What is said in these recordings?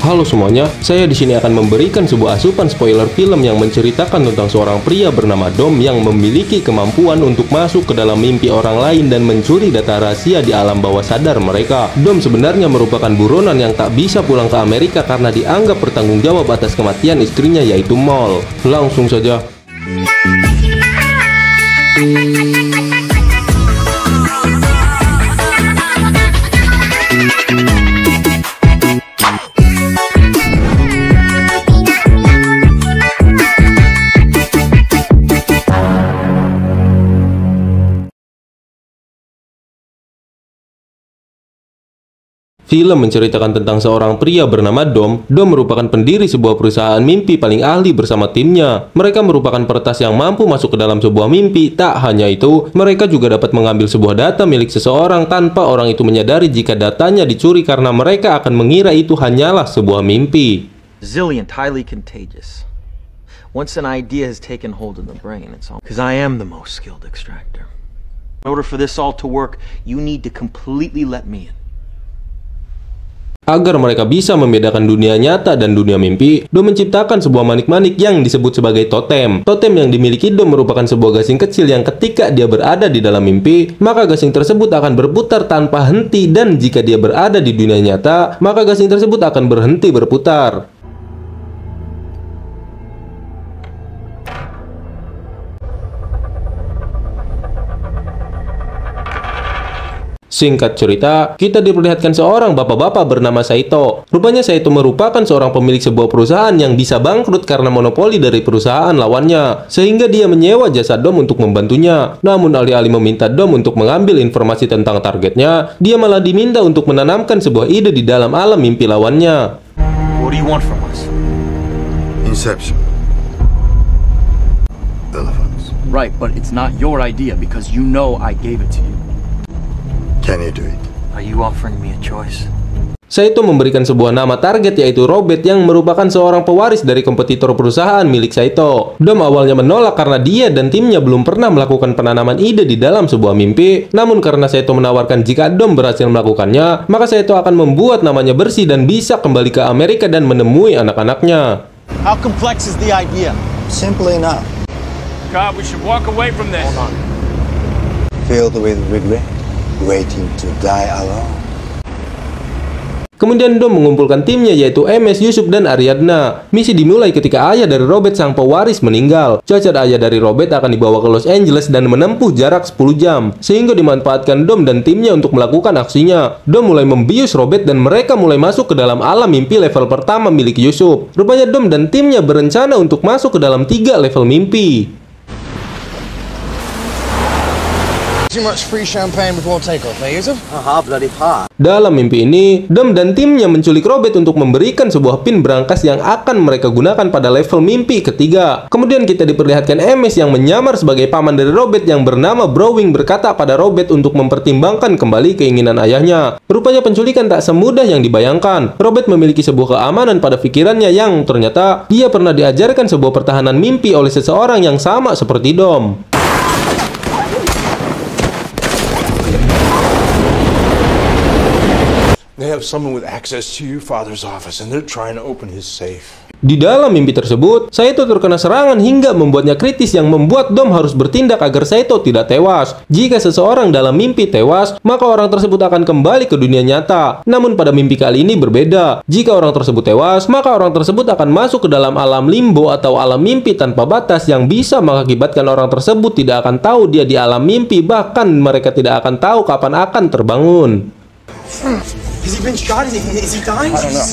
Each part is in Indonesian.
Halo semuanya, saya di sini akan memberikan sebuah asupan spoiler film yang menceritakan tentang seorang pria bernama Dom yang memiliki kemampuan untuk masuk ke dalam mimpi orang lain dan mencuri data rahasia di alam bawah sadar mereka. Dom sebenarnya merupakan buronan yang tak bisa pulang ke Amerika karena dianggap bertanggung jawab atas kematian istrinya yaitu Mal. Langsung saja. Film menceritakan tentang seorang pria bernama Dom. Dom merupakan pendiri sebuah perusahaan mimpi paling ahli bersama timnya. Mereka merupakan peretas yang mampu masuk ke dalam sebuah mimpi. Tak hanya itu, mereka juga dapat mengambil sebuah data milik seseorang tanpa orang itu menyadari jika datanya dicuri karena mereka akan mengira itu hanyalah sebuah mimpi. Resilient, highly contagious. Once an idea has taken hold of the brain, it's all because I am the most skilled extractor. In order for this all to work, you need to completely let me in. Agar mereka bisa membedakan dunia nyata dan dunia mimpi, Dom menciptakan sebuah manik-manik yang disebut sebagai totem. Totem yang dimiliki Dom merupakan sebuah gasing kecil yang ketika dia berada di dalam mimpi, maka gasing tersebut akan berputar tanpa henti, dan jika dia berada di dunia nyata, maka gasing tersebut akan berhenti berputar. Singkat cerita, kita diperlihatkan seorang bapak-bapak bernama Saito. Rupanya Saito merupakan seorang pemilik sebuah perusahaan yang bisa bangkrut karena monopoli dari perusahaan lawannya, sehingga dia menyewa jasa Dom untuk membantunya. Namun alih-alih meminta Dom untuk mengambil informasi tentang targetnya, dia malah diminta untuk menanamkan sebuah ide di dalam alam mimpi lawannya. What do you want from us? Inception. Elephants. Right, but it's not your idea because you know I gave it to you. Can you do it? Are you offering me a choice? Saito memberikan sebuah nama target yaitu Robert yang merupakan seorang pewaris dari kompetitor perusahaan milik Saito. Dom awalnya menolak karena dia dan timnya belum pernah melakukan penanaman ide di dalam sebuah mimpi. Namun karena Saito menawarkan jika Dom berhasil melakukannya, maka Saito akan membuat namanya bersih dan bisa kembali ke Amerika dan menemui anak-anaknya. How complex is the idea? Simple enough. God, we should walk away from this. Hold on. Filled with regret, waiting to die alone. Kemudian Dom mengumpulkan timnya yaitu MS, Yusuf, dan Ariadna. Misi dimulai ketika ayah dari Robert sang pewaris meninggal. Cacat ayah dari Robert akan dibawa ke Los Angeles dan menempuh jarak 10 jam. Sehingga dimanfaatkan Dom dan timnya untuk melakukan aksinya. Dom mulai membius Robert dan mereka mulai masuk ke dalam alam mimpi level pertama milik Yusuf. Rupanya Dom dan timnya berencana untuk masuk ke dalam 3 level mimpi. Too much free champagne before takeoff, eh, Yusuf? Bloody hot. Dalam mimpi ini, Dom dan timnya menculik Robert untuk memberikan sebuah pin berangkas yang akan mereka gunakan pada level mimpi ketiga. Kemudian kita diperlihatkan MS yang menyamar sebagai paman dari Robert yang bernama Browning berkata pada Robert untuk mempertimbangkan kembali keinginan ayahnya. Rupanya penculikan tak semudah yang dibayangkan. Robert memiliki sebuah keamanan pada pikirannya yang ternyata dia pernah diajarkan sebuah pertahanan mimpi oleh seseorang yang sama seperti Dom. They have someone with access to your father's office and they're trying to open his safe. Di dalam mimpi tersebut, Saito terkena serangan hingga membuatnya kritis yang membuat Dom harus bertindak agar Saito tidak tewas. Jika seseorang dalam mimpi tewas, maka orang tersebut akan kembali ke dunia nyata. Namun pada mimpi kali ini berbeda. Jika orang tersebut tewas, maka orang tersebut akan masuk ke dalam alam limbo atau alam mimpi tanpa batas yang bisa mengakibatkan orang tersebut tidak akan tahu dia di alam mimpi, bahkan mereka tidak akan tahu kapan akan terbangun. Has he been shot? Is he dying? I don't know.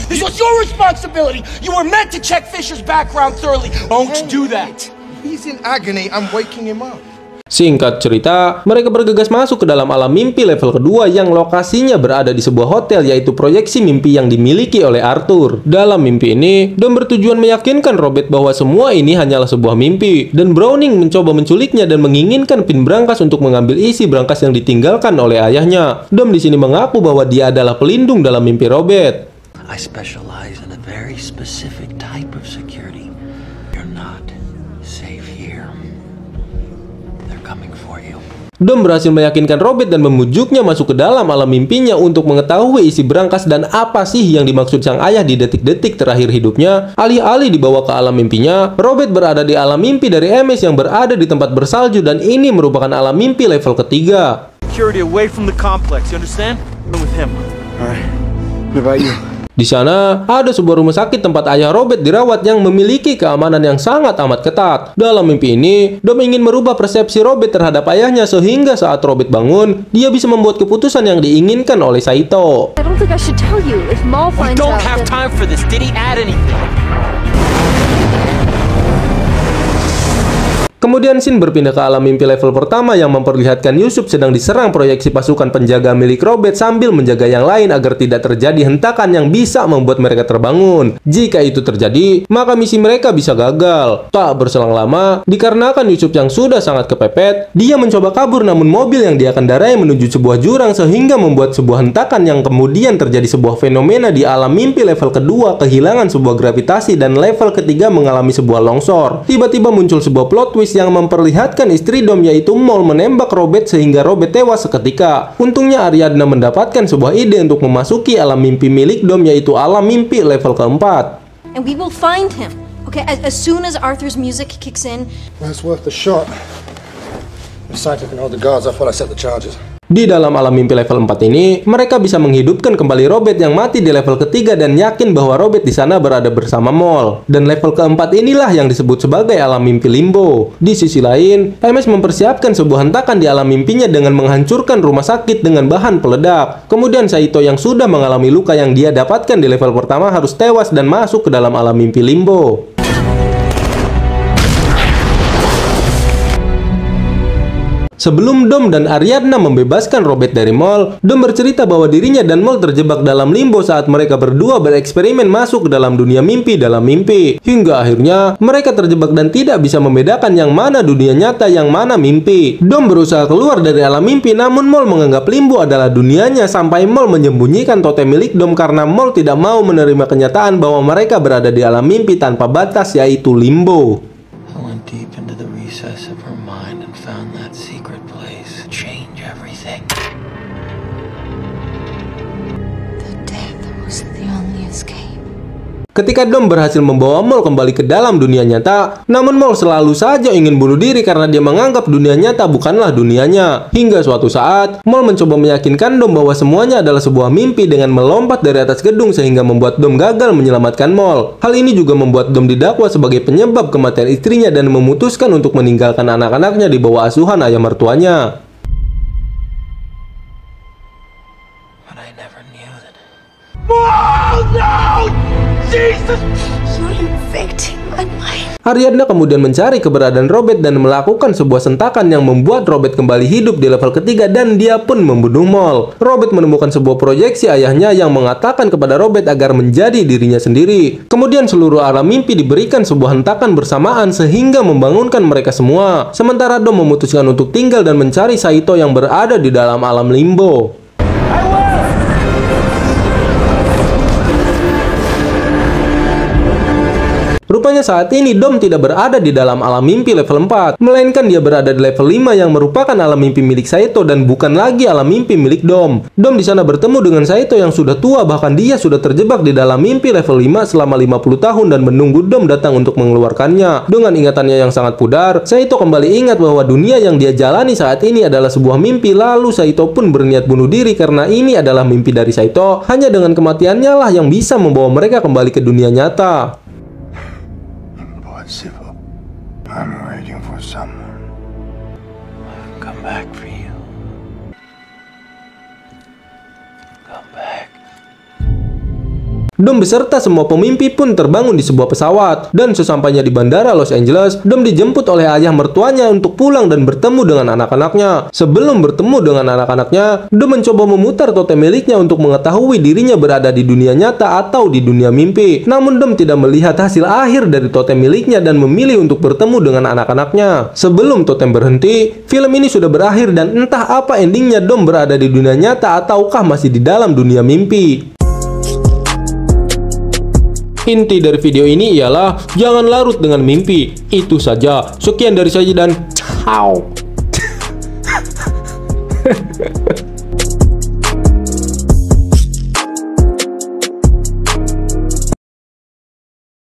This was your responsibility. You were meant to check Fisher's background thoroughly. Don't do that. He's in agony. I'm waking him up. Singkat cerita, mereka bergegas masuk ke dalam alam mimpi level kedua yang lokasinya berada di sebuah hotel yaitu proyeksi mimpi yang dimiliki oleh Arthur. Dalam mimpi ini, Dom bertujuan meyakinkan Robert bahwa semua ini hanyalah sebuah mimpi, dan Browning mencoba menculiknya dan menginginkan pin berangkas untuk mengambil isi berangkas yang ditinggalkan oleh ayahnya. Dom di sini mengaku bahwa dia adalah pelindung dalam mimpi Robert. I specialize in a very specific type of security. You're not safe here. They're coming for you. Dom berhasil meyakinkan Robert dan memujuknya masuk ke dalam alam mimpinya untuk mengetahui isi berangkas dan apa sih yang dimaksud sang ayah di detik-detik terakhir hidupnya. Alih-alih dibawa ke alam mimpinya, Robert berada di alam mimpi dari MS yang berada di tempat bersalju dan ini merupakan alam mimpi level ketiga. Security away from the complex, you understand? I'm with him. All right. What about you? Di sana, ada sebuah rumah sakit tempat ayah Robert dirawat yang memiliki keamanan yang sangat amat ketat. Dalam mimpi ini, Dom ingin merubah persepsi Robert terhadap ayahnya sehingga saat Robert bangun, dia bisa membuat keputusan yang diinginkan oleh Saito. I don't think I should tell you if Maul We finds don't out have that... time for this. Did he add anything? Kemudian scene berpindah ke alam mimpi level pertama yang memperlihatkan Yusuf sedang diserang proyeksi pasukan penjaga milik Robert sambil menjaga yang lain agar tidak terjadi hentakan yang bisa membuat mereka terbangun. Jika itu terjadi, maka misi mereka bisa gagal. Tak berselang lama, dikarenakan Yusuf yang sudah sangat kepepet, dia mencoba kabur namun mobil yang dia kendarai menuju sebuah jurang sehingga membuat sebuah hentakan yang kemudian terjadi sebuah fenomena di alam mimpi level kedua kehilangan sebuah gravitasi dan level ketiga mengalami sebuah longsor. Tiba-tiba muncul sebuah plot twist yang memperlihatkan istri Dom yaitu Maul menembak Robert sehingga Robert tewas seketika. Untungnya Ariadna mendapatkan sebuah ide untuk memasuki alam mimpi milik Dom yaitu alam mimpi level keempat. And we will find him. Okay, as soon as Arthur's music kicks in. Well, it's worth the shot. If Saito can hold the guards off while I set the charges. Di dalam alam mimpi level 4 ini, mereka bisa menghidupkan kembali Robert yang mati di level ketiga dan yakin bahwa Robert di sana berada bersama Maul. Dan level keempat inilah yang disebut sebagai alam mimpi limbo. Di sisi lain, MS mempersiapkan sebuah hentakan di alam mimpinya dengan menghancurkan rumah sakit dengan bahan peledak. Kemudian Saito yang sudah mengalami luka yang dia dapatkan di level pertama harus tewas dan masuk ke dalam alam mimpi limbo. Sebelum Dom dan Ariadna membebaskan Robert dari Maul, Dom bercerita bahwa dirinya dan Maul terjebak dalam limbo saat mereka berdua bereksperimen masuk ke dalam dunia mimpi dalam mimpi. Hingga akhirnya, mereka terjebak dan tidak bisa membedakan yang mana dunia nyata, yang mana mimpi. Dom berusaha keluar dari alam mimpi, namun Maul menganggap limbo adalah dunianya sampai Maul menyembunyikan totem milik Dom karena Maul tidak mau menerima kenyataan bahwa mereka berada di alam mimpi tanpa batas, yaitu limbo. I went deep into the recess of her mind and found that secret place. Change everything. The death was the only escape. Ketika Dom berhasil membawa Maul kembali ke dalam dunia nyata, namun Maul selalu saja ingin bunuh diri karena dia menganggap dunia nyata bukanlah dunianya. Hingga suatu saat, Maul mencoba meyakinkan Dom bahwa semuanya adalah sebuah mimpi dengan melompat dari atas gedung sehingga membuat Dom gagal menyelamatkan Maul. Hal ini juga membuat Dom didakwa sebagai penyebab kematian istrinya dan memutuskan untuk meninggalkan anak-anaknya di bawah asuhan ayah mertuanya. But I never knew that. Oh, no! Jesus! You're infecting my mind. Ariadna kemudian mencari keberadaan Robert dan melakukan sebuah sentakan yang membuat Robert kembali hidup di level ketiga dan dia pun membunuh Maul. Robert menemukan sebuah proyeksi ayahnya yang mengatakan kepada Robert agar menjadi dirinya sendiri. Kemudian seluruh alam mimpi diberikan sebuah hentakan bersamaan sehingga membangunkan mereka semua. Sementara Dom memutuskan untuk tinggal dan mencari Saito yang berada di dalam alam limbo. Rupanya saat ini Dom tidak berada di dalam alam mimpi level 4, melainkan dia berada di level 5 yang merupakan alam mimpi milik Saito dan bukan lagi alam mimpi milik Dom. Dom di sana bertemu dengan Saito yang sudah tua, bahkan dia sudah terjebak di dalam mimpi level 5 selama 50 tahun dan menunggu Dom datang untuk mengeluarkannya. Dengan ingatannya yang sangat pudar, Saito kembali ingat bahwa dunia yang dia jalani saat ini adalah sebuah mimpi, lalu Saito pun berniat bunuh diri karena ini adalah mimpi dari Saito. Hanya dengan kematiannya lah yang bisa membawa mereka kembali ke dunia nyata. Impossible. I'm waiting for someone. I've come back for you. Come back. Dom beserta semua pemimpi pun terbangun di sebuah pesawat, dan sesampainya di bandara Los Angeles, Dom dijemput oleh ayah mertuanya untuk pulang dan bertemu dengan anak-anaknya. Sebelum bertemu dengan anak-anaknya, Dom mencoba memutar totem miliknya untuk mengetahui dirinya berada di dunia nyata atau di dunia mimpi. Namun Dom tidak melihat hasil akhir dari totem miliknya dan memilih untuk bertemu dengan anak-anaknya. Sebelum totem berhenti, film ini sudah berakhir dan entah apa endingnya Dom berada di dunia nyata ataukah masih di dalam dunia mimpi. Inti dari video ini ialah jangan larut dengan mimpi. Itu saja. Sekian dari saya dan ciao.